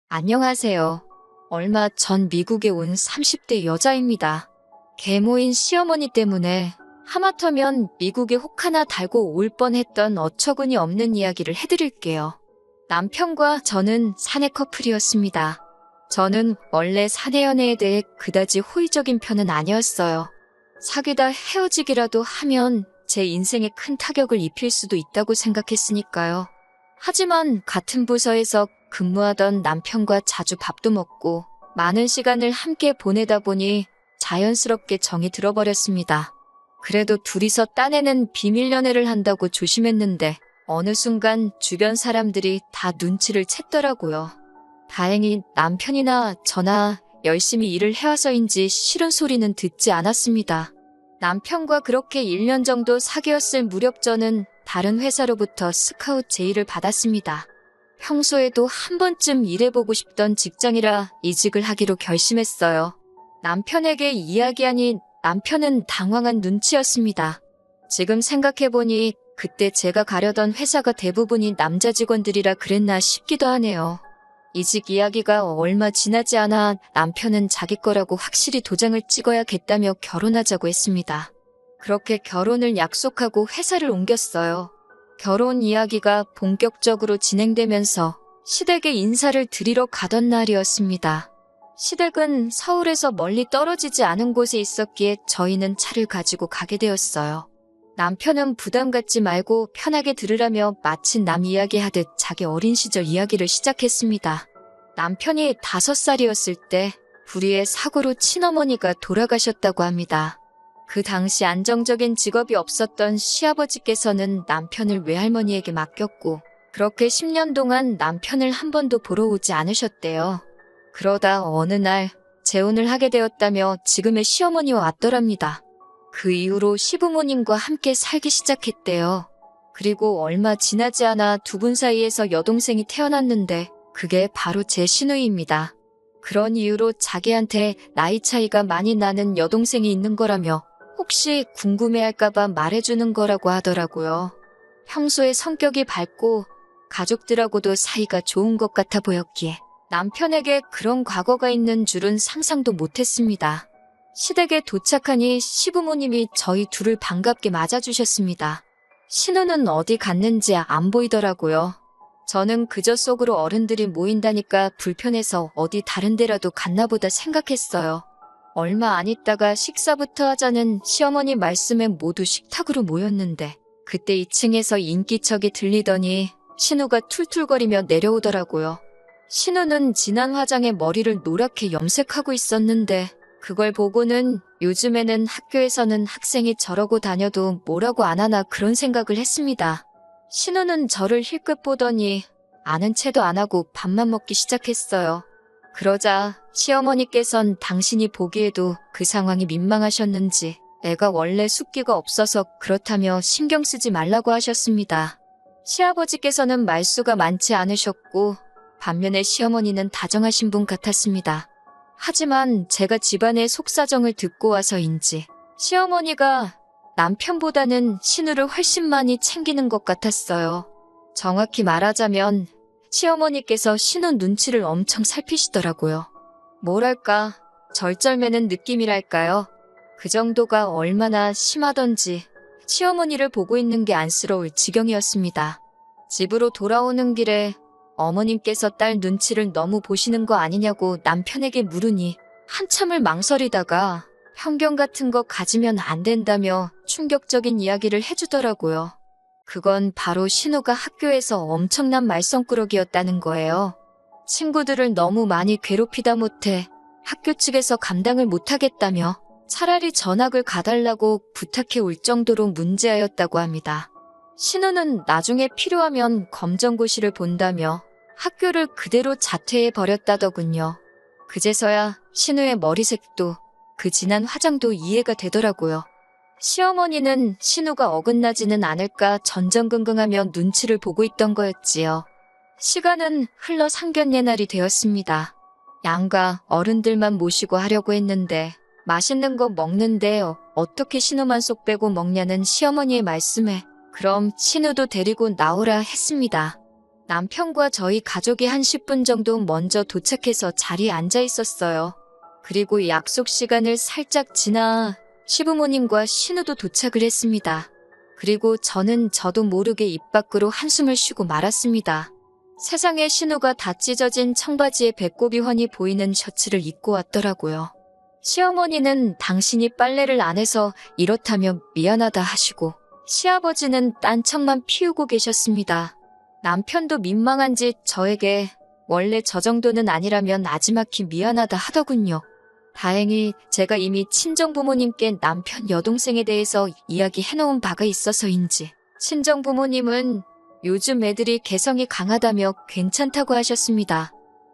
안녕하세요. 얼마 전 미국에 온 30대 여자입니다. 계모인 시어머니 때문에 하마터면 미국에 혹 하나 달고 올 뻔했던 어처구니 없는 이야기를 해드릴게요. 남편과 저는 사내 커플이었습니다. 저는 원래 사내 연애에 대해 그다지 호의적인 편은 아니었어요. 사귀다 헤어지기라도 하면 제 인생에 큰 타격을 입힐 수도 있다고 생각했으니까요. 하지만 같은 부서에서 근무하던 남편과 자주 밥도 먹고 많은 시간을 함께 보내다 보니 자연스럽게 정이 들어버렸습니다. 그래도 둘이서 딴에는 비밀 연애를 한다고 조심했는데 어느 순간 주변 사람들이 다 눈치를 챘더라고요. 다행히 남편이나 저나 열심히 일을 해와서인지 싫은 소리는 듣지 않았습니다. 남편과 그렇게 1년 정도 사귀었을 무렵 저는 다른 회사로부터 스카웃 제의를 받았습니다. 평소에도 한 번쯤 일해보고 싶던 직장이라 이직을 하기로 결심했어요. 남편에게 이야기하니 남편은 당황한 눈치였습니다. 지금 생각해보니 그때 제가 가려던 회사가 대부분이 남자 직원들이라 그랬나 싶기도 하네요. 이직 이야기가 얼마 지나지 않아 남편은 자기 거라고 확실히 도장을 찍어야겠다며 결혼하자고 했습니다. 그렇게 결혼을 약속하고 회사를 옮겼어요. 결혼 이야기가 본격적으로 진행되면서 시댁에 인사를 드리러 가던 날이었습니다. 시댁은 서울에서 멀리 떨어지지 않은 곳에 있었기에 저희는 차를 가지고 가게 되었어요. 남편은 부담 갖지 말고 편하게 들으라며 마치 남 이야기하듯 자기 어린 시절 이야기를 시작했습니다. 남편이 5살이었을 때 불의의 사고로 친어머니가 돌아가셨다고 합니다. 그 당시 안정적인 직업이 없었던 시아버지께서는 남편을 외할머니에게 맡겼고 그렇게 10년 동안 남편을 한 번도 보러 오지 않으셨대요. 그러다 어느 날 재혼을 하게 되었다며 지금의 시어머니와 왔더랍니다. 그 이후로 시부모님과 함께 살기 시작했대요. 그리고 얼마 지나지 않아 두 분 사이에서 여동생이 태어났는데 그게 바로 제 시누이입니다. 그런 이유로 자기한테 나이 차이가 많이 나는 여동생이 있는 거라며 혹시 궁금해할까봐 말해주는 거라고 하더라고요. 평소에 성격이 밝고 가족들하고도 사이가 좋은 것 같아 보였기에 남편에게 그런 과거가 있는 줄은 상상도 못했습니다. 시댁에 도착하니 시부모님이 저희 둘을 반갑게 맞아주셨습니다. 신우는 어디 갔는지 안 보이더라고요. 저는 그저 속으로 어른들이 모인다니까 불편해서 어디 다른 데라도 갔나 보다 생각했어요. 얼마 안 있다가 식사부터 하자는 시어머니 말씀에 모두 식탁으로 모였는데 그때 2층에서 인기척이 들리더니 신우가 툴툴거리며 내려오더라고요. 신우는 진한 화장에 머리를 노랗게 염색하고 있었는데 그걸 보고는 요즘에는 학교에서는 학생이 저러고 다녀도 뭐라고 안 하나 그런 생각을 했습니다. 신우는 저를 힐끗 보더니 아는 체도 안 하고 밥만 먹기 시작했어요. 그러자 시어머니께선 당신이 보기에도 그 상황이 민망하셨는지 애가 원래 숫기가 없어서 그렇다며 신경 쓰지 말라고 하셨습니다. 시아버지께서는 말수가 많지 않으셨고 반면에 시어머니는 다정하신 분 같았습니다. 하지만 제가 집안의 속사정을 듣고 와서인지 시어머니가 남편보다는 신우를 훨씬 많이 챙기는 것 같았어요. 정확히 말하자면 시어머니께서 신우 눈치를 엄청 살피시더라고요. 뭐랄까 절절매는 느낌이랄까요. 그 정도가 얼마나 심하던지 시어머니를 보고 있는 게 안쓰러울 지경이었습니다. 집으로 돌아오는 길에 어머님께서 딸 눈치를 너무 보시는 거 아니냐고 남편에게 물으니 한참을 망설이다가 편견 같은 거 가지면 안 된다며 충격적인 이야기를 해주더라고요. 그건 바로 신우가 학교에서 엄청난 말썽꾸러기였다는 거예요. 친구들을 너무 많이 괴롭히다 못해 학교 측에서 감당을 못하겠다며 차라리 전학을 가달라고 부탁해 올 정도로 문제아였다고 합니다. 신우는 나중에 필요하면 검정고시를 본다며 학교를 그대로 자퇴해 버렸다더군요. 그제서야 신우의 머리색도 그 진한 화장도 이해가 되더라고요. 시어머니는 신우가 어긋나지는 않을까 전전긍긍하며 눈치를 보고 있던 거였지요. 시간은 흘러 상견례 날이 되었습니다. 양가 어른들만 모시고 하려고 했는데 맛있는 거 먹는데 어떻게 신우만 쏙 빼고 먹냐는 시어머니의 말씀에 그럼 신우도 데리고 나오라 했습니다. 남편과 저희 가족이 한 10분 정도 먼저 도착해서 자리에 앉아 있었어요. 그리고 약속 시간을 살짝 지나 시부모님과 신우도 도착을 했습니다. 그리고 저는 저도 모르게 입 밖으로 한숨을 쉬고 말았습니다. 세상에 신우가 다 찢어진 청바지에 배꼽이 훤히 보이는 셔츠를 입고 왔더라고요. 시어머니는 당신이 빨래를 안 해서 이렇다며 미안하다 하시고 시아버지는 딴청만 피우고 계셨습니다. 남편도 민망한지 저에게 원래 저 정도는 아니라면 나지막히 미안하다 하더군요. 다행히 제가 이미 친정부모님께 남편 여동생에 대해서 이야기해놓은 바가 있어서인지 친정부모님은 요즘 애들이 개성이 강하다며 괜찮다고 하셨습니다.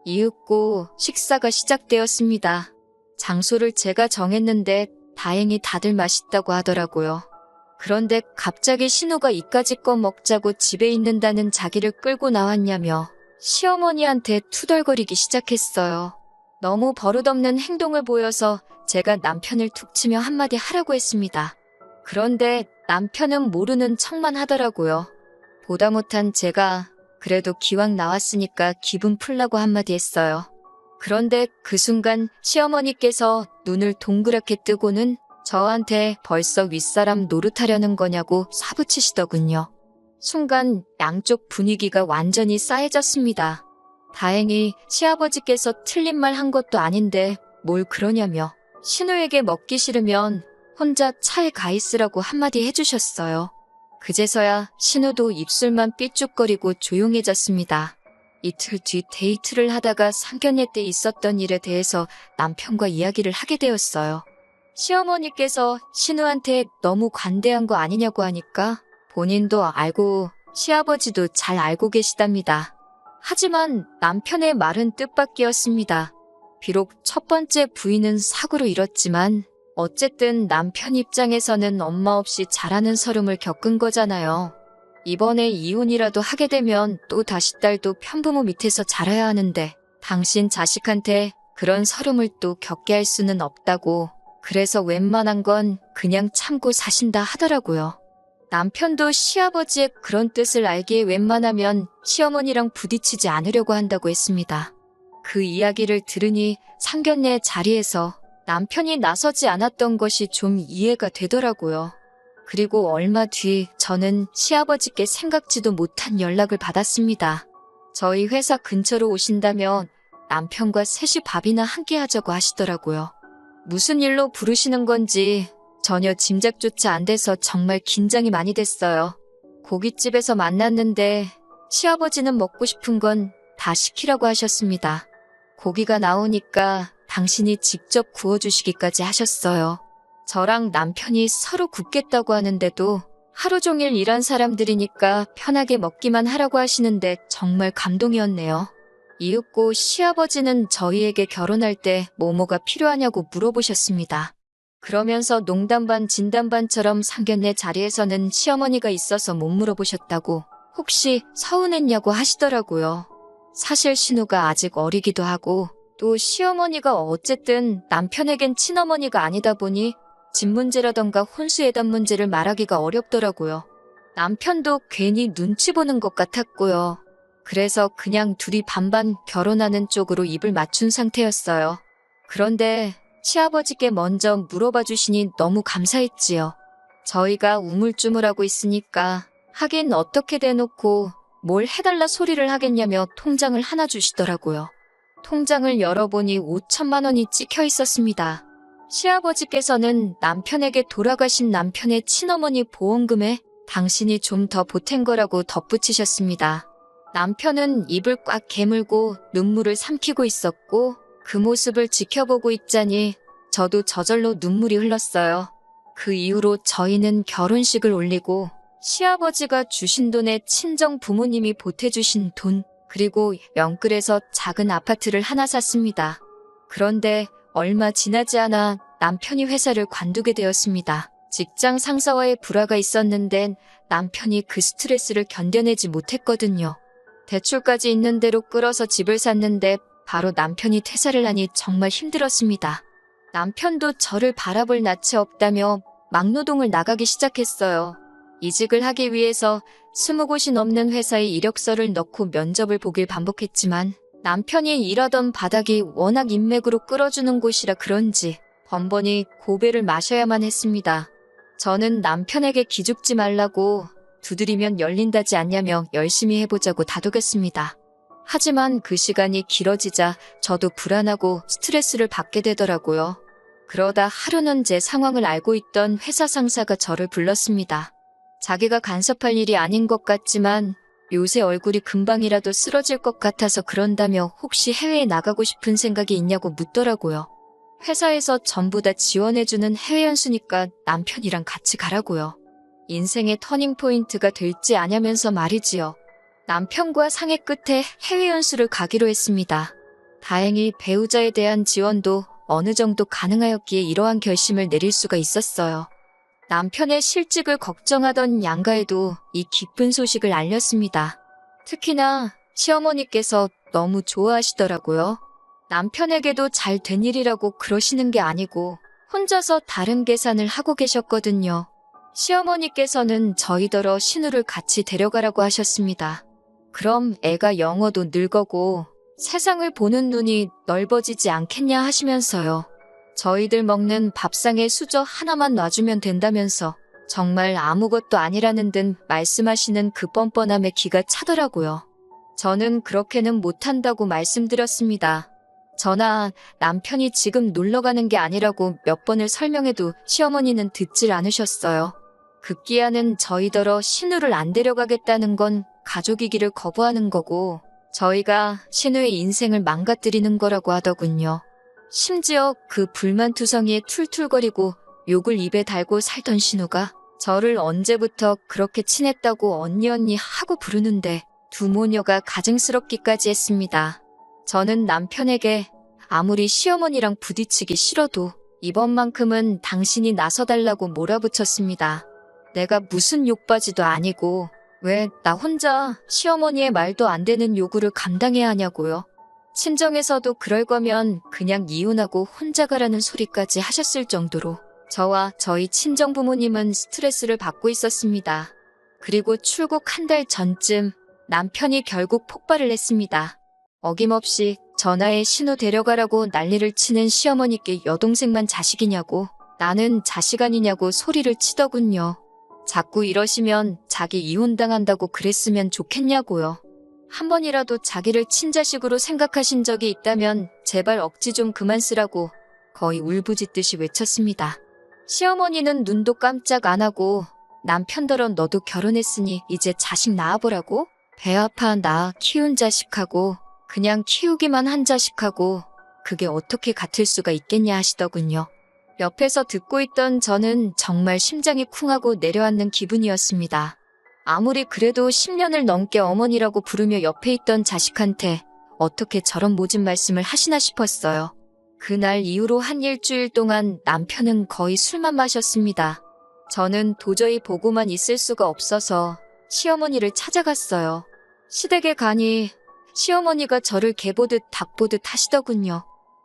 이윽고 식사가 시작되었습니다. 장소를 제가 정했는데 다행히 다들 맛있다고 하더라고요. 그런데 갑자기 신우가 이까짓 거 먹자고 집에 있는다는 자기를 끌고 나왔냐며 시어머니한테 투덜거리기 시작했어요. 너무 버릇없는 행동을 보여서 제가 남편을 툭 치며 한마디 하라고 했습니다. 그런데 남편은 모르는 척만 하더라고요. 보다 못한 제가 그래도 기왕 나왔으니까 기분 풀라고 한마디 했어요. 그런데 그 순간 시어머니께서 눈을 동그랗게 뜨고는 저한테 벌써 윗사람 노릇하려는 거냐고 사부치시더군요. 순간 양쪽 분위기가 완전히 싸해졌습니다. 다행히 시아버지께서 틀린 말 한 것도 아닌데 뭘 그러냐며 신우에게 먹기 싫으면 혼자 차에 가 있으라고 한마디 해주셨어요. 그제서야 신우도 입술만 삐죽거리고 조용해졌습니다. 이틀 뒤 데이트를 하다가 상견례 때 있었던 일에 대해서 남편과 이야기를 하게 되었어요. 시어머니께서 신우한테 너무 관대한 거 아니냐고 하니까 본인도 알고 시아버지도 잘 알고 계시답니다. 하지만 남편의 말은 뜻밖이었습니다. 비록 첫 번째 부인은 사고로 잃었지만 어쨌든 남편 입장에서는 엄마 없이 자라는 서름을 겪은 거잖아요. 이번에 이혼이라도 하게 되면 또 다시 딸도 편부모 밑에서 자라야 하는데 당신 자식한테 그런 서름을 또 겪게 할 수는 없다고 그래서 웬만한 건 그냥 참고 사신다 하더라고요. 남편도 시아버지의 그런 뜻을 알기에 웬만하면 시어머니랑 부딪히지 않으려고 한다고 했습니다. 그 이야기를 들으니 상견례 자리에서 남편이 나서지 않았던 것이 좀 이해가 되더라고요. 그리고 얼마 뒤 저는 시아버지께 생각지도 못한 연락을 받았습니다. 저희 회사 근처로 오신다면 남편과 셋이 밥이나 함께 하자고 하시더라고요. 무슨 일로 부르시는 건지 전혀 짐작조차 안 돼서 정말 긴장이 많이 됐어요. 고깃집에서 만났는데 시아버지는 먹고 싶은 건 다 시키라고 하셨습니다. 고기가 나오니까 당신이 직접 구워주시기까지 하셨어요. 저랑 남편이 서로 굽겠다고 하는데도 하루 종일 일한 사람들이니까 편하게 먹기만 하라고 하시는데 정말 감동이었네요. 이윽고 시아버지는 저희에게 결혼할 때 뭐뭐가 필요하냐고 물어보셨습니다. 그러면서 농담 반 진담 반처럼 상견례 자리에서는 시어머니가 있어서 못 물어보셨다고 혹시 서운했냐고 하시더라고요. 사실 신우가 아직 어리기도 하고 또 시어머니가 어쨌든 남편에겐 친어머니가 아니다 보니 집 문제라던가 혼수예단 문제를 말하기가 어렵더라고요. 남편도 괜히 눈치 보는 것 같았고요. 그래서 그냥 둘이 반반 결혼하는 쪽으로 입을 맞춘 상태였어요. 그런데 시아버지께 먼저 물어봐 주시니 너무 감사했지요. 저희가 우물쭈물하고 있으니까 하긴 어떻게 대놓고 뭘 해달라 소리를 하겠냐며 통장을 하나 주시더라고요. 통장을 열어보니 5천만 원이 찍혀 있었습니다. 시아버지께서는 남편에게 돌아가신 남편의 친어머니 보험금에 당신이 좀 더 보탠 거라고 덧붙이셨습니다. 남편은 입을 꽉 깨물고 눈물을 삼키고 있었고 그 모습을 지켜보고 있자니 저도 저절로 눈물이 흘렀어요. 그 이후로 저희는 결혼식을 올리고 시아버지가 주신 돈에 친정 부모님이 보태주신 돈 그리고 영끌에서 작은 아파트를 하나 샀습니다. 그런데 얼마 지나지 않아 남편이 회사를 관두게 되었습니다. 직장 상사와의 불화가 있었는데 남편이 그 스트레스를 견뎌내지 못했거든요. 대출까지 있는 대로 끌어서 집을 샀는데 바로 남편이 퇴사를 하니 정말 힘들었습니다. 남편도 저를 바라볼 낯이 없다며 막노동을 나가기 시작했어요. 이직을 하기 위해서 20곳이 넘는 회사에 이력서를 넣고 면접을 보길 반복했지만 남편이 일하던 바닥이 워낙 인맥으로 끌어주는 곳이라 그런지 번번이 고배를 마셔야만 했습니다. 저는 남편에게 기죽지 말라고 두드리면 열린다지 않냐며 열심히 해보자고 다독였습니다. 하지만 그 시간이 길어지자 저도 불안하고 스트레스를 받게 되더라고요. 그러다 하루는 제 상황을 알고 있던 회사 상사가 저를 불렀습니다. 자기가 간섭할 일이 아닌 것 같지만 요새 얼굴이 금방이라도 쓰러질 것 같아서 그런다며 혹시 해외에 나가고 싶은 생각이 있냐고 묻더라고요. 회사에서 전부 다 지원해주는 해외 연수니까 남편이랑 같이 가라고요. 인생의 터닝포인트가 될지 아냐면서 말이지요. 남편과 상의 끝에 해외 연수를 가기로 했습니다. 다행히 배우자에 대한 지원도 어느 정도 가능하였기에 이러한 결심을 내릴 수가 있었어요. 남편의 실직을 걱정하던 양가에도 이 기쁜 소식을 알렸습니다. 특히나 시어머니께서 너무 좋아하시더라고요. 남편에게도 잘 된 일이라고 그러시는 게 아니고 혼자서 다른 계산을 하고 계셨거든요. 시어머니께서는 저희더러 신우를 같이 데려가라고 하셨습니다. 그럼 애가 영어도 늘거고 세상을 보는 눈이 넓어지지 않겠냐 하시면서요. 저희들 먹는 밥상에 수저 하나만 놔주면 된다면서 정말 아무것도 아니라는 듯 말씀하시는 그 뻔뻔함에 기가 차더라고요. 저는 그렇게는 못한다고 말씀드렸습니다. 저나 남편이 지금 놀러가는 게 아니라고 몇 번을 설명해도 시어머니는 듣질 않으셨어요. 급기야는 저희더러 신우를 안 데려가겠다는 건 가족이기를 거부하는 거고 저희가 신우의 인생을 망가뜨리는 거라고 하더군요. 심지어 그 불만투성이에 툴툴거리고 욕을 입에 달고 살던 신우가 저를 언제부터 그렇게 친했다고 언니 하고 부르는데 두 모녀가 가증스럽기까지 했습니다. 저는 남편에게 아무리 시어머니랑 부딪히기 싫어도 이번만큼은 당신이 나서달라고 몰아붙였습니다. 내가 무슨 욕바지도 아니고 왜 나 혼자 시어머니의 말도 안 되는 요구를 감당해야 하냐고요. 친정에서도 그럴 거면 그냥 이혼하고 혼자 가라는 소리까지 하셨을 정도로 저와 저희 친정 부모님은 스트레스를 받고 있었습니다. 그리고 출국 한 달 전쯤 남편이 결국 폭발을 했습니다. 어김없이 전화에 신우 데려가라고 난리를 치는 시어머니께 여동생만 자식이냐고 나는 자식 아니냐고 소리를 치더군요. 자꾸 이러시면 자기 이혼당한다고 그랬으면 좋겠냐고요. 한 번이라도 자기를 친자식으로 생각하신 적이 있다면 제발 억지 좀 그만 쓰라고 거의 울부짖듯이 외쳤습니다. 시어머니는 눈도 깜짝 안 하고 남편더러 너도 결혼했으니 이제 자식 낳아보라고? 배 아파 나 키운 자식하고 그냥 키우기만 한 자식하고 그게 어떻게 같을 수가 있겠냐 하시더군요. 옆에서 듣고 있던 저는 정말 심장이 쿵하고 내려앉는 기분이었습니다. 아무리 그래도 10년을 넘게 어머니라고 부르며 옆에 있던 자식한테 어떻게 저런 모진 말씀을 하시나 싶었어요. 그날 이후로 한 일주일 동안 남편은 거의 술만 마셨습니다. 저는 도저히 보고만 있을 수가 없어서 시어머니를 찾아갔어요. 시댁에 가니 시어머니가 저를 개보듯 닭보듯 하시더군요.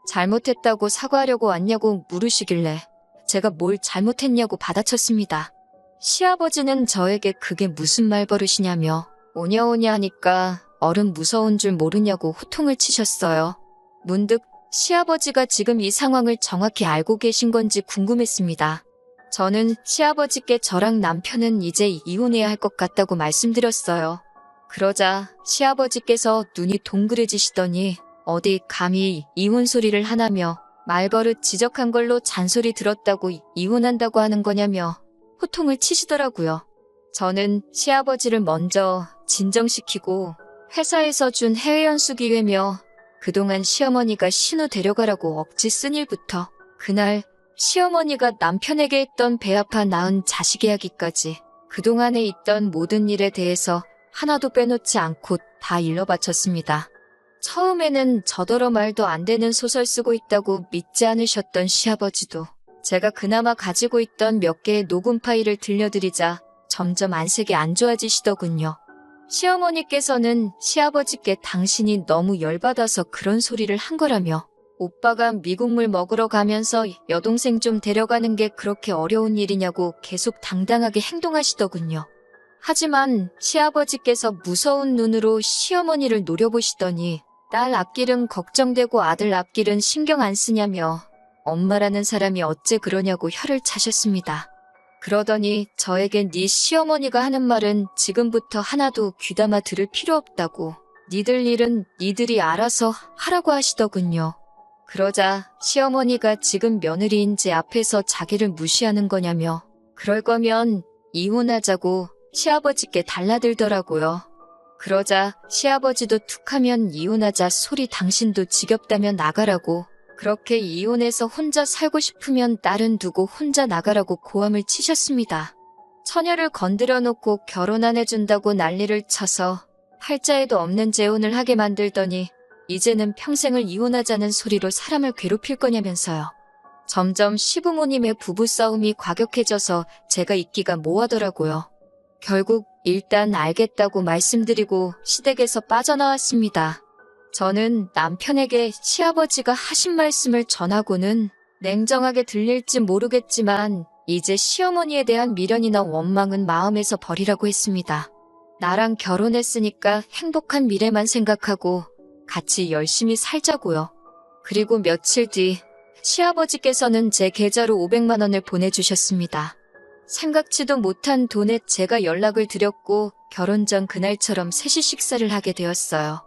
잘못했다고 사과하려고 왔냐고 물으시길래 제가 뭘 잘못했냐고 받아쳤습니다. 시아버지는 저에게 그게 무슨 말버릇이냐며 오냐오냐 하니까 어른 무서운 줄 모르냐고 호통을 치셨어요. 문득 시아버지가 지금 이 상황을 정확히 알고 계신 건지 궁금했습니다. 저는 시아버지께 저랑 남편은 이제 이혼해야 할 것 같다고 말씀드렸어요. 그러자 시아버지께서 눈이 동그래지시더니 어디 감히 이혼 소리를 하나며 말버릇 지적한 걸로 잔소리 들었다고 이혼한다고 하는 거냐며 호통을 치시더라고요. 저는 시아버지를 먼저 진정시키고 회사에서 준 해외 연수 기회며 그동안 시어머니가 신우 데려가라고 억지 쓴 일부터 그날 시어머니가 남편에게 했던 배 아파 낳은 자식 이야기까지 그동안에 있던 모든 일에 대해서 하나도 빼놓지 않고 다 일러바쳤습니다. 처음에는 저더러 말도 안 되는 소설 쓰고 있다고 믿지 않으셨던 시아버지도 제가 그나마 가지고 있던 몇 개의 녹음 파일을 들려드리자 점점 안색이 안 좋아지시더군요. 시어머니께서는 시아버지께 당신이 너무 열받아서 그런 소리를 한 거라며 오빠가 미국물 먹으러 가면서 여동생 좀 데려가는 게 그렇게 어려운 일이냐고 계속 당당하게 행동하시더군요. 하지만 시아버지께서 무서운 눈으로 시어머니를 노려보시더니 딸 앞길은 걱정되고 아들 앞길은 신경 안 쓰냐며 엄마라는 사람이 어째 그러냐고 혀를 차셨습니다. 그러더니 저에겐 네 시어머니가 하는 말은 지금부터 하나도 귀담아 들을 필요 없다고 니들 일은 니들이 알아서 하라고 하시더군요. 그러자 시어머니가 지금 며느리인 제 앞에서 자기를 무시하는 거냐며 그럴 거면 이혼하자고 시아버지께 달라들더라고요. 그러자 시아버지도 툭하면 이혼하자 소리 당신도 지겹다면 나가라고 그렇게 이혼해서 혼자 살고 싶으면 딸은 두고 혼자 나가라고 고함을 치셨습니다. 처녀를 건드려 놓고 결혼 안 해준다고 난리를 쳐서 팔자에도 없는 재혼을 하게 만들더니 이제는 평생을 이혼하자는 소리로 사람을 괴롭힐 거냐면서요. 점점 시부모님의 부부싸움이 과격해져서 제가 있기가 뭐하더라고요. 결국 일단 알겠다고 말씀드리고 시댁에서 빠져나왔습니다. 저는 남편에게 시아버지가 하신 말씀을 전하고는 냉정하게 들릴지 모르겠지만 이제 시어머니에 대한 미련이나 원망은 마음에서 버리라고 했습니다. 나랑 결혼했으니까 행복한 미래만 생각하고 같이 열심히 살자고요. 그리고 며칠 뒤 시아버지께서는 제 계좌로 500만 원을 보내주셨습니다. 생각지도 못한 돈에 제가 연락을 드렸고 결혼 전 그날처럼 셋이 식사를 하게 되었어요.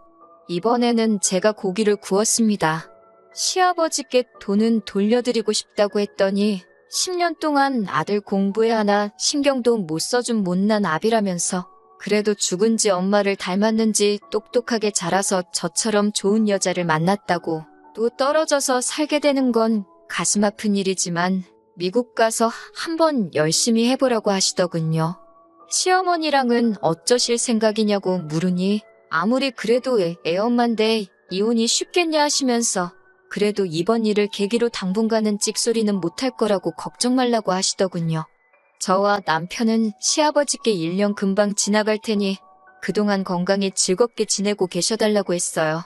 이번에는 제가 고기를 구웠습니다. 시아버지께 돈은 돌려드리고 싶다고 했더니 10년 동안 아들 공부에 하나 신경도 못 써준 못난 아비라면서 그래도 죽은 지 엄마를 닮았는지 똑똑하게 자라서 저처럼 좋은 여자를 만났다고 또 떨어져서 살게 되는 건 가슴 아픈 일이지만 미국 가서 한번 열심히 해보라고 하시더군요. 시어머니랑은 어쩌실 생각이냐고 물으니 아무리 그래도 애엄마인데 이혼이 쉽겠냐 하시면서 그래도 이번 일을 계기로 당분간은 찍소리는 못할 거라고 걱정 말라고 하시더군요. 저와 남편은 시아버지께 1년 금방 지나갈 테니 그동안 건강히 즐겁게 지내고 계셔달라고 했어요.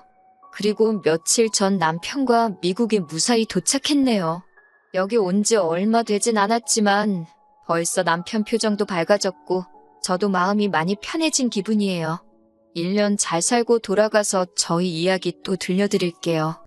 그리고 며칠 전 남편과 미국에 무사히 도착했네요. 여기 온 지 얼마 되진 않았지만 벌써 남편 표정도 밝아졌고 저도 마음이 많이 편해진 기분이에요. 1년 잘 살고 돌아가서 저희 이야기 또 들려드릴게요.